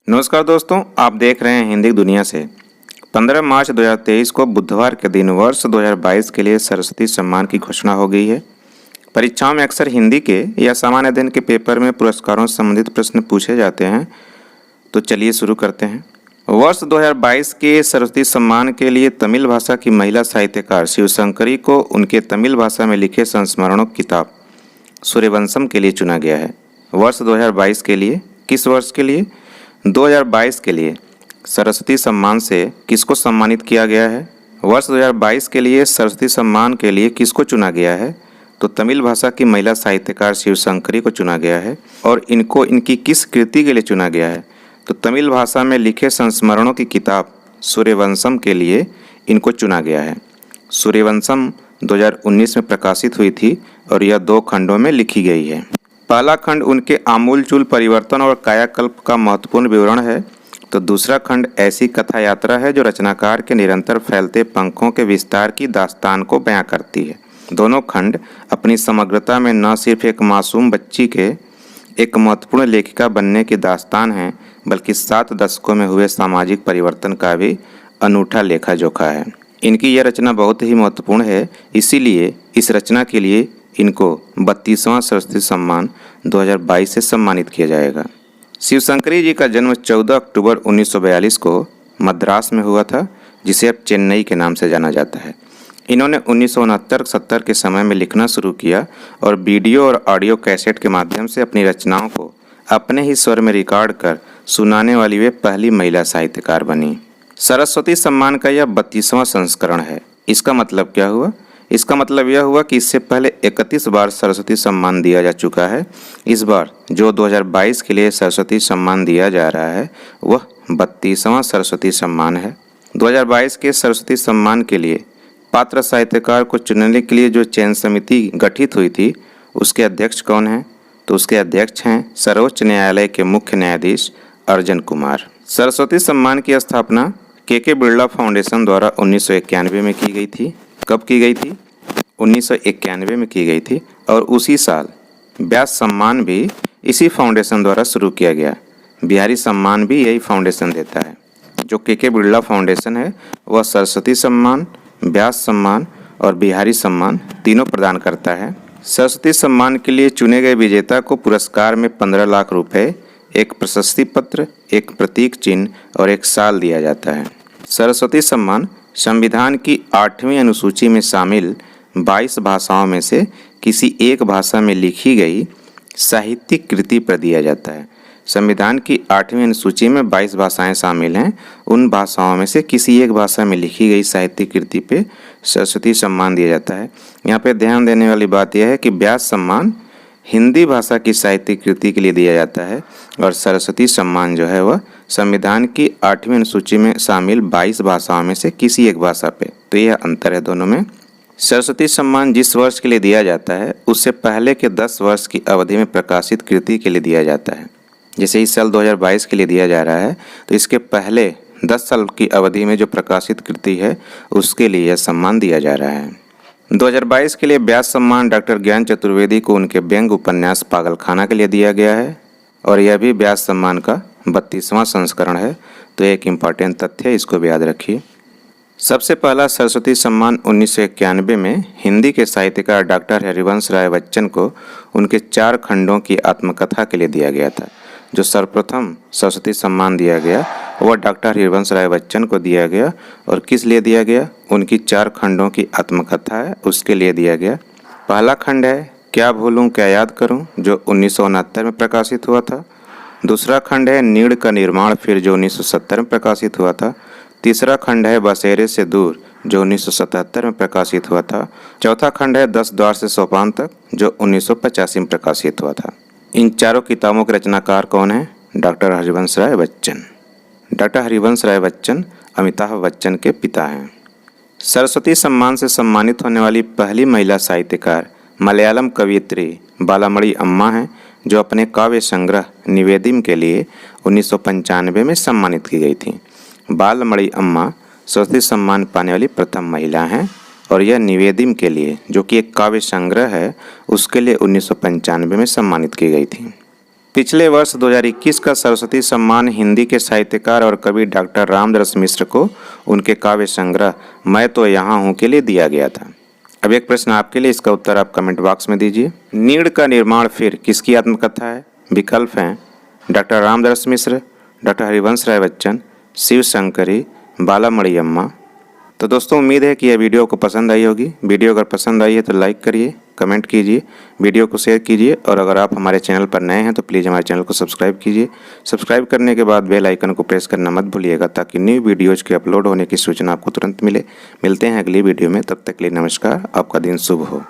नमस्कार दोस्तों, आप देख रहे हैं हिंदी दुनिया से। 15 मार्च 2023 को बुधवार के दिन वर्ष 2022 के लिए सरस्वती सम्मान की घोषणा हो गई है। परीक्षाओं में अक्सर हिंदी के या सामान्य अध्ययन के पेपर में पुरस्कारों से संबंधित प्रश्न पूछे जाते हैं, तो चलिए शुरू करते हैं। वर्ष 2022 के सरस्वती सम्मान के लिए तमिल भाषा की महिला साहित्यकार शिवशंकरी को उनके तमिल भाषा में लिखे संस्मरणों किताब सूर्यवंशम के लिए चुना गया है। वर्ष 2022 के लिए, किस वर्ष के लिए? 2022 के लिए सरस्वती सम्मान से किसको सम्मानित किया गया है? वर्ष 2022 के लिए सरस्वती सम्मान के लिए किसको चुना गया है? तो तमिल भाषा की महिला साहित्यकार शिवशंकरी को चुना गया है। और इनको इनकी किस कृति के लिए चुना गया है? तो तमिल भाषा में लिखे संस्मरणों की किताब सूर्यवंशम के लिए इनको चुना गया है। सूर्यवंशम 2019 में प्रकाशित हुई थी और यह 2 खंडों में लिखी गई है। पहला खंड उनके आमूलचूल परिवर्तन और कायाकल्प का महत्वपूर्ण विवरण है, तो दूसरा खंड ऐसी कथा यात्रा है जो रचनाकार के निरंतर फैलते पंखों के विस्तार की दास्तान को बयां करती है। दोनों खंड अपनी समग्रता में न सिर्फ एक मासूम बच्ची के एक महत्वपूर्ण लेखिका बनने की दास्तान है, बल्कि 7 दशकों में हुए सामाजिक परिवर्तन का भी अनूठा लेखा जोखा है। इनकी यह रचना बहुत ही महत्वपूर्ण है, इसीलिए इस रचना के लिए इनको 32वां सरस्वती सम्मान 2022 से सम्मानित किया जाएगा। शिवशंकरी जी का जन्म 14 अक्टूबर 1942 को मद्रास में हुआ था, जिसे अब चेन्नई के नाम से जाना जाता है। इन्होंने 1969-70 के समय में लिखना शुरू किया और वीडियो और ऑडियो कैसेट के माध्यम से अपनी रचनाओं को अपने ही स्वर में रिकॉर्ड कर सुनाने वाली वे पहली महिला साहित्यकार बनी। सरस्वती सम्मान का यह 32वां संस्करण है। इसका मतलब क्या हुआ? इसका मतलब यह हुआ कि इससे पहले 31 बार सरस्वती सम्मान दिया जा चुका है। इस बार जो 2022 के लिए सरस्वती सम्मान दिया जा रहा है वह 32वां सरस्वती सम्मान है। 2022 के सरस्वती सम्मान के लिए पात्र साहित्यकार को चुनने के लिए जो चयन समिति गठित हुई थी, उसके अध्यक्ष कौन हैं? तो उसके अध्यक्ष हैं सर्वोच्च न्यायालय के मुख्य न्यायाधीश अर्जन कुमार। सरस्वती सम्मान की स्थापना के बिरला फाउंडेशन द्वारा 1991 में की गई थी। कब की गई थी? 1991 में की गई थी। और उसी साल व्यास सम्मान भी इसी फाउंडेशन द्वारा शुरू किया गया। बिहारी सम्मान भी यही फाउंडेशन देता है। जो के बिरला फाउंडेशन है वह सरस्वती सम्मान, व्यास सम्मान और बिहारी सम्मान तीनों प्रदान करता है। सरस्वती सम्मान के लिए चुने गए विजेता को पुरस्कार में 15 लाख रुपए, एक प्रशस्ति पत्र, एक प्रतीक चिन्ह और एक शाल दिया जाता है। सरस्वती सम्मान संविधान की 8वीं अनुसूची में शामिल 22 भाषाओं में से किसी एक भाषा में लिखी गई साहित्यिक कृति पर दिया जाता है। संविधान की 8वीं अनुसूची में 22 भाषाएं शामिल हैं। उन भाषाओं में से किसी एक भाषा में लिखी गई साहित्यिक कृति पे सरस्वती सम्मान दिया जाता है। यहाँ पे ध्यान देने वाली बात यह है कि व्यास सम्मान हिंदी भाषा की साहित्यिक कृति के लिए दिया जाता है और सरस्वती सम्मान जो है वह संविधान की 8वीं अनुसूची में शामिल 22 भाषाओं में से किसी एक भाषा पे। तो यह अंतर है दोनों में। सरस्वती सम्मान जिस वर्ष के लिए दिया जाता है उससे पहले के 10 वर्ष की अवधि में प्रकाशित कृति के लिए दिया जाता है। जैसे इस साल 2022 के लिए दिया जा रहा है, तो इसके पहले 10 साल की अवधि में जो प्रकाशित कृति है उसके लिए यह सम्मान दिया जा रहा है। 2022 के लिए व्यास सम्मान डॉक्टर ज्ञान चतुर्वेदी को उनके व्यंग्य उपन्यास पागलखाना के लिए दिया गया है और यह भी व्यास सम्मान का 32वां संस्करण है। तो एक इम्पॉर्टेंट तथ्य है, इसको भी याद रखिए। सबसे पहला सरस्वती सम्मान 1991 में हिंदी के साहित्यकार डॉक्टर हरिवंश राय बच्चन को उनके 4 खंडों की आत्मकथा के लिए दिया गया था। जो सर्वप्रथम सरस्वती सम्मान दिया गया वह डॉक्टर हरिवंश राय बच्चन को दिया गया। और किस लिए दिया गया? उनकी 4 खंडों की आत्मकथा है उसके लिए दिया गया। पहला खंड है क्या भूलूं क्या याद करूं, जो 1969 में प्रकाशित हुआ था। दूसरा खंड है नीड़ का निर्माण फिर, जो 1970 में प्रकाशित हुआ था। तीसरा खंड है बसेरे से दूर, जो 1977 में प्रकाशित हुआ था। चौथा खंड है 10 द्वार से सोपान तक, जो 1985 में प्रकाशित हुआ था। इन चारों किताबों के रचनाकार कौन है? डॉक्टर हरिवंश राय बच्चन। डॉक्टर हरिवंश राय बच्चन अमिताभ बच्चन के पिता हैं। सरस्वती सम्मान से सम्मानित होने वाली पहली महिला साहित्यकार मलयालम कवियत्री बालामणि अम्मा हैं, जो अपने काव्य संग्रह निवेदिम के लिए 1995 में सम्मानित की गई थी। बालामणि अम्मा सरस्वती सम्मान पाने वाली प्रथम महिला हैं और यह निवेदिम के लिए, जो कि एक काव्य संग्रह है, उसके लिए 1995 में सम्मानित की गई थी। पिछले वर्ष 2021 का सरस्वती सम्मान हिंदी के साहित्यकार और कवि डॉक्टर रामदास मिश्र को उनके काव्य संग्रह मैं तो यहाँ हूँ के लिए दिया गया था। अब एक प्रश्न आपके लिए, इसका उत्तर आप कमेंट बॉक्स में दीजिए। नीड़ का निर्माण फिर किसकी आत्मकथा है? विकल्प हैं डॉक्टर रामदास मिश्र, डॉक्टर हरिवंश राय बच्चन, शिव शंकरी, बालामणि अम्मा। तो दोस्तों उम्मीद है कि यह वीडियो को पसंद आई होगी। वीडियो अगर पसंद आई है तो लाइक करिए, कमेंट कीजिए, वीडियो को शेयर कीजिए और अगर आप हमारे चैनल पर नए हैं तो प्लीज़ हमारे चैनल को सब्सक्राइब कीजिए। सब्सक्राइब करने के बाद बेल आइकन को प्रेस करना मत भूलिएगा ताकि न्यू वीडियोज़ के अपलोड होने की सूचना आपको तुरंत मिले। मिलते हैं अगली वीडियो में, तब तक के लिए नमस्कार। आपका दिन शुभ हो।